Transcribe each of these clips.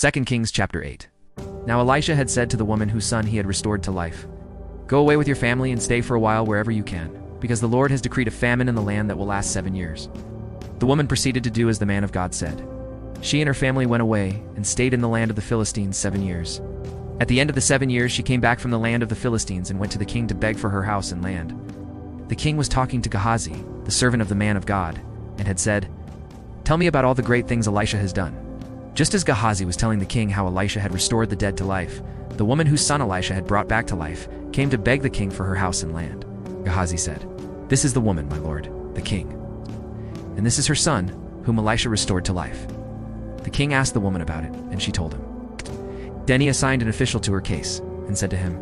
2 Kings chapter 8. Now Elisha had said to the woman whose son he had restored to life, "Go away with your family and stay for a while wherever you can, because the Lord has decreed a famine in the land that will last 7 years." The woman proceeded to do as the man of God said. She and her family went away and stayed in the land of the Philistines 7 years. At the end of the 7 years, she came back from the land of the Philistines and went to the king to beg for her house and land. The king was talking to Gehazi, the servant of the man of God, and had said, "Tell me about all the great things Elisha has done." Just as Gehazi was telling the king how Elisha had restored the dead to life, the woman whose son Elisha had brought back to life came to beg the king for her house and land. Gehazi said, "This is the woman, my lord, the king. And this is her son, whom Elisha restored to life." The king asked the woman about it, and she told him. Then he assigned an official to her case, and said to him,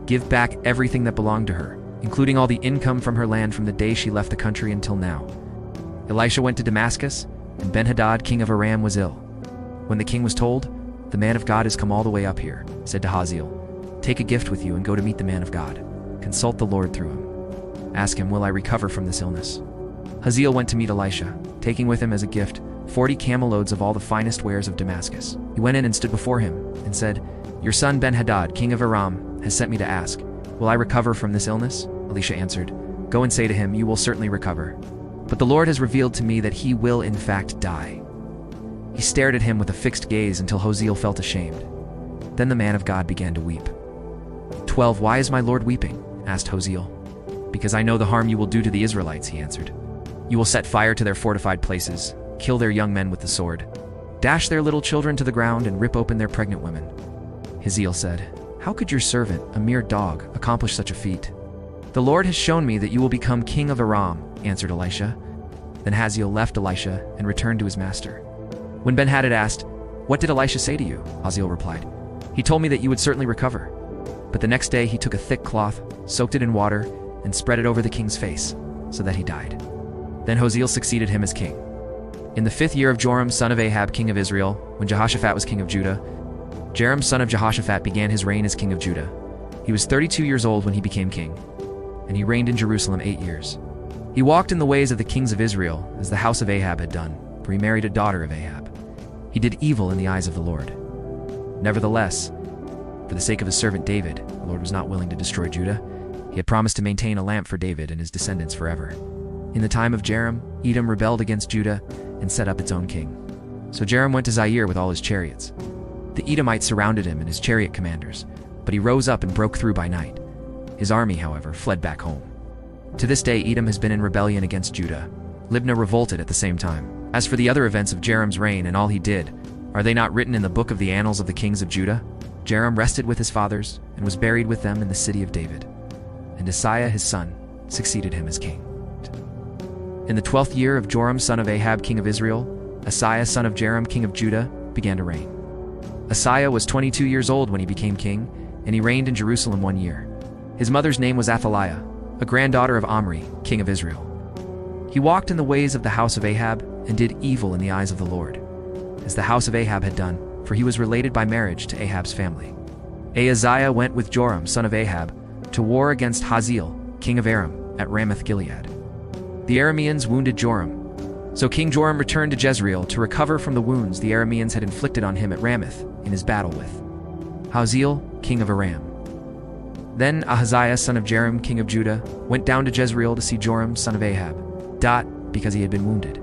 "Give back everything that belonged to her, including all the income from her land from the day she left the country until now." Elisha went to Damascus, and Ben Hadad, king of Aram, was ill. When the king was told, "The man of God has come all the way up here," said to Hazael, "Take a gift with you and go to meet the man of God. Consult the Lord through him. Ask him, 'Will I recover from this illness?'" Hazael went to meet Elisha, taking with him as a gift 40 camel-loads of all the finest wares of Damascus. He went in and stood before him and said, "Your son Ben Hadad, king of Aram, has sent me to ask, 'Will I recover from this illness?'" Elisha answered, "Go and say to him, 'You will certainly recover. But the Lord has revealed to me that he will in fact die.'" He stared at him with a fixed gaze until Hazael felt ashamed. Then the man of God began to weep. 12 Why is my lord weeping?" asked Hazael. "Because I know the harm you will do to the Israelites," he answered. "You will set fire to their fortified places, kill their young men with the sword, dash their little children to the ground, and rip open their pregnant women." Hazael said, "How could your servant, a mere dog, accomplish such a feat?" "The Lord has shown me that you will become king of Aram," answered Elisha. Then Hazael left Elisha and returned to his master. When Ben Hadad asked, "What did Elisha say to you?" Hazael replied, "He told me that you would certainly recover." But the next day he took a thick cloth, soaked it in water, and spread it over the king's face, so that he died. Then Hazael succeeded him as king. In the 5th year of Joram, son of Ahab, king of Israel, when Jehoshaphat was king of Judah, Joram, son of Jehoshaphat, began his reign as king of Judah. He was 32 years old when he became king, and he reigned in Jerusalem 8 years. He walked in the ways of the kings of Israel, as the house of Ahab had done, for he married a daughter of Ahab. He did evil in the eyes of the Lord. Nevertheless, for the sake of his servant David, the Lord was not willing to destroy Judah. He had promised to maintain a lamp for David and his descendants forever. In the time of Joram, Edom rebelled against Judah and set up its own king. So Joram went to Zair with all his chariots. The Edomites surrounded him and his chariot commanders, but he rose up and broke through by night. His army, however, fled back home. To this day, Edom has been in rebellion against Judah. Libnah revolted at the same time. As for the other events of Joram's reign and all he did, are they not written in the book of the annals of the kings of Judah? Joram rested with his fathers and was buried with them in the city of David. And Ahaziah his son succeeded him as king. In the 12th year of Joram, son of Ahab, king of Israel, Ahaziah, son of Joram, king of Judah, began to reign. Ahaziah was 22 years old when he became king, and he reigned in Jerusalem 1 year. His mother's name was Athaliah, a granddaughter of Omri, king of Israel. He walked in the ways of the house of Ahab and did evil in the eyes of the Lord, as the house of Ahab had done, for he was related by marriage to Ahab's family. Ahaziah went with Joram, son of Ahab, to war against Hazael, king of Aram, at Ramoth Gilead. The Arameans wounded Joram. So King Joram returned to Jezreel to recover from the wounds the Arameans had inflicted on him at Ramoth in his battle with Hazael, king of Aram. Then Ahaziah, son of Joram, king of Judah, went down to Jezreel to see Joram, son of Ahab, because he had been wounded.